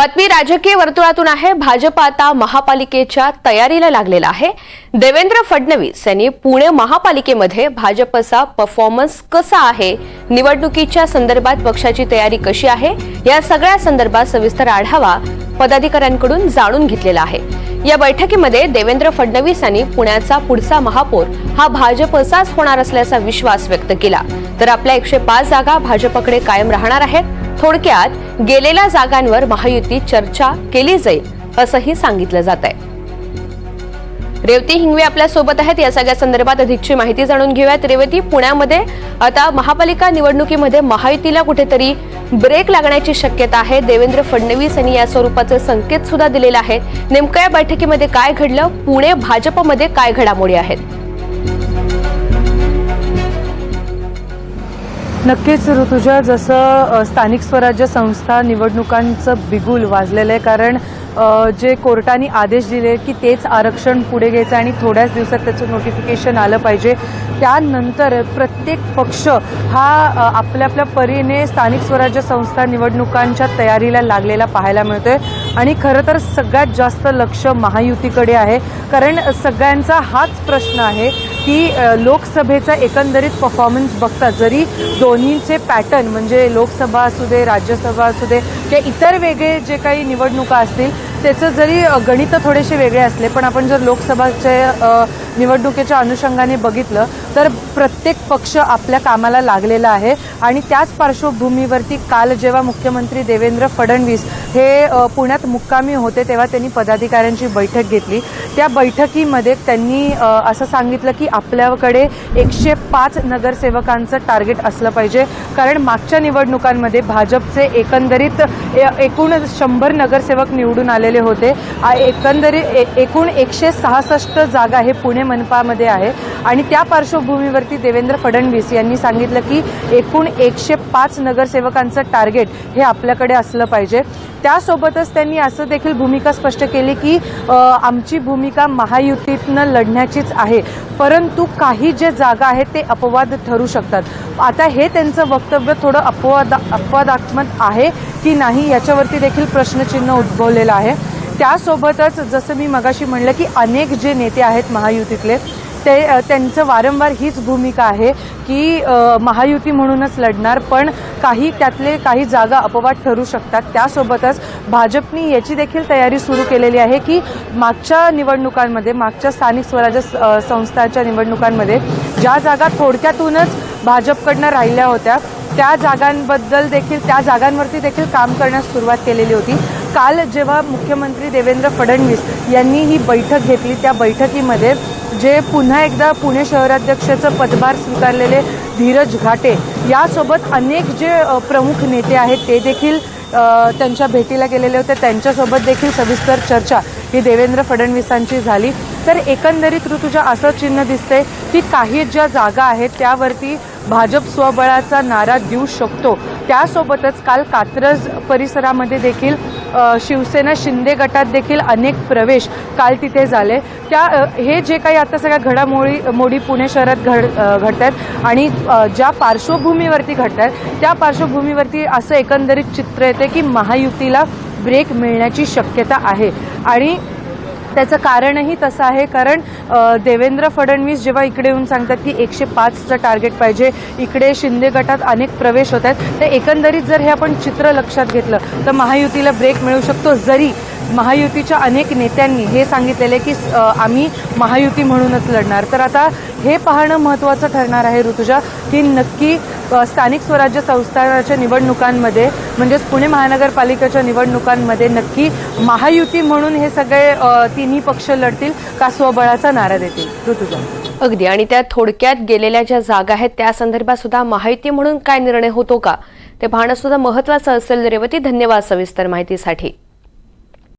बातमी राजकीय वर्तुळातून आहे। भाजप आता महापालिकेच्या तयारीला लागलेला आहे। देवेंद्र फडणवीस यांनी पुणे महापालिकेमध्ये भाजपचा परफॉर्मन्स कसा आहे, निवडणुकीच्या संदर्भात पक्षाची तयारी कशी आहे, या सगळ्या संदर्भात सविस्तर आढावा पदाधिकाऱ्यांकडून जाणून घेतलेला आहे। या बैठकीमध्ये देवेंद्र फडणवीस यांनी पुण्याचा पुढचा महापौर हा भाजपचाच होणार असल्याचा विश्वास व्यक्त केला। तर आपल्या 105 जागा भाजपकडे कायम राहणार आहेत। थोडक्यात गेलेल्या जागांवर महायुती चर्चा केली जाईल असंही सांगितलं जात आहे। रेवती हिंगवे आपल्या सोबत आहेत। या सगळ्या संदर्भात अधिकची माहिती जाणून घेऊयात। रेवती, पुण्यामध्ये आता महापालिका निवडणुकीमध्ये महायुतीला कुठेतरी ब्रेक लागण्याची शक्यता आहे। देवेंद्र फडणवीस यांनी या स्वरूपाचे संकेत सुद्धा दिलेले आहेत। नेमक्या या बैठकीमध्ये काय घडलं, पुणे भाजपमध्ये काय घडामोडी आहेत? नक्कीच ऋतुजा, जसं स्थानिक स्वराज्य संस्था निवडणुकांचं बिगुल वाजलेलं आहे। कारण जे कोर्टाने आदेश दिले की तेच आरक्षण पुढे घ्यायचं आणि थोड्याच दिवसात त्याचं नोटिफिकेशन आलं पाहिजे। त्यानंतर प्रत्येक पक्ष हा आपल्या आपल्या परीने स्थानिक स्वराज्य संस्था निवडणुकांच्या तयारीला लागलेला पाहायला मिळतोय। आणि खरं तर सगळ्यात जास्त लक्ष महायुतीकडे आहे। कारण सगळ्यांचा हाच प्रश्न आहे की लोकसभेचा एकंदरीत परफॉर्मन्स बघता जरी दोन्हीचे पॅटर्न म्हणजे लोकसभा असू दे, राज्यसभा असू दे किंवा इतर वेगळे जे काही निवडणुका असतील त्याचं जरी गणित थोडेसे वेगळे असले, पण आपण जर लोकसभाच्या निवडणुकीच्या अनुषंगाने बघितलं तर प्रत्येक पक्ष आपल्या कामाला लागलेला आहे। आणि त्याच पार्श्वभूमीवरती काल जेव्हा मुख्यमंत्री देवेंद्र फडणवीस हे पुण्यात मुक्कामी होते तेव्हा त्यांनी पदाधिकाऱ्यांची बैठक घेतली। त्या बैठकीमध्ये त्यांनी असं सांगितलं की आपल्याकडे 105 नगरसेवकांचं टार्गेट असलं पाहिजे। कारण मागच्या निवडणुकांमध्ये भाजपचे एकंदरीत एकूण 100 नगरसेवक निवडून आलेले होते। एकंदरीत एकूण 166 जागा हे पुणे मनपामध्ये आहे। आणि त्या पार्श्वभूमीवरती देवेंद्र फडणवीस यांनी सांगितलं की एकूण 105 नगरसेवकांचं टार्गेट हे आपल्याकडे असलं पाहिजे। त्यासोबतच त्यांनी असं देखील भूमिका स्पष्ट केली की आमची भूमिका महायुतीतनं लढण्याचीच आहे, परंतु काही जे जागा आहेत ते अपवाद ठरू शकतात। आता हे त्यांचं वक्तव्य थोडं अपवादात्मक आहे की नाही याच्यावरती देखील प्रश्नचिन्ह उद्भवलेलं आहे। त्यासोबतच जसं मी मगाशी म्हणलं की अनेक जे नेते आहेत महायुतीतले त्यांचं वारंवार हीच भूमिका आहे की महायुती म्हणूनच लढणार, पण त्यातले काही जागा अपवाद ठरू शकतात। त्यासोबतच भाजपने याची देखील तयारी सुरू केलेली आहे की मागच्या निवडणुकांमध्ये, मागच्या स्थानिक स्वराज्य संस्थांच्या निवडणुकांमध्ये ज्या जागा थोडक्यातूनच भाजपकडनं राहिल्या होत्या त्या जागांवरती देखील काम करण्यास सुरुवात केलेली होती। काल जेव्हा मुख्यमंत्री देवेंद्र फडणवीस यांनी ही बैठक घेतली त्या बैठकीमध्ये जे पुन्हा एकदा पुणे शहराध्यक्षाचं पदभार स्वीकारलेले धीरज घाटे यासोबत अनेक जे प्रमुख नेते आहेत ते देखील त्यांच्या भेटीला गेलेले होते। त्यांच्यासोबत देखील सविस्तर चर्चा ही देवेंद्र फडणवीसांची झाली। तर एकंदरीत ऋतुजा असं चिन्ह दिसते की काही ज्या जागा आहेत त्यावरती भाजप स्वबळाचा नारा देऊ शकतो। त्यासोबतच काल कात्रज परिसरामध्ये देखील शिवसेना शिंदे गटात देखील अनेक प्रवेश काल तिथे झाले। हे जे काही आता सगळ्या घडामोडी पुणे शहरात घडत आहेत आणि ज्या पार्श्वभूमीवरती घडत आहेत त्या पार्श्वभूमीवरती असं एकंदरीत चित्र येते की महायुतीला ब्रेक मिळण्याची शक्यता आहे। आणि त्याचं कारणही तसं आहे, कारण देवेंद्र फडणवीस जेव्हा इकडे येऊन सांगतात की 105चं टार्गेट पाहिजे, इकडे शिंदे गटात अनेक प्रवेश होत आहेत, तर एकंदरीत जर हे आपण चित्र लक्षात घेतलं तर महायुतीला ब्रेक मिळू शकतो। जरी महायुतीच्या अनेक नेत्यांनी हे सांगितलेले की आम्ही महायुती म्हणूनच लढणार। तर आता हे पाहणं महत्त्वाचं ठरणार आहे ऋतुजा की नक्की स्थानिक स्वराज्य संस्थांच्या निवडणुकांमध्ये म्हणजेच पुणे महानगरपालिकेच्या निवडणुकांमध्ये नक्की महायुती म्हणून हे सगळे तिन्ही पक्ष लढतील का स्वबळाचा नारा देतील ऋतुजा? अगदी, आणि त्या थोडक्यात गेलेल्या ज्या जागा आहेत त्या संदर्भात सुद्धा महायुती म्हणून काय निर्णय होतो का ते पाहणं सुद्धा महत्त्वाचं असेल। रेवती, धन्यवाद सविस्तर माहितीसाठी।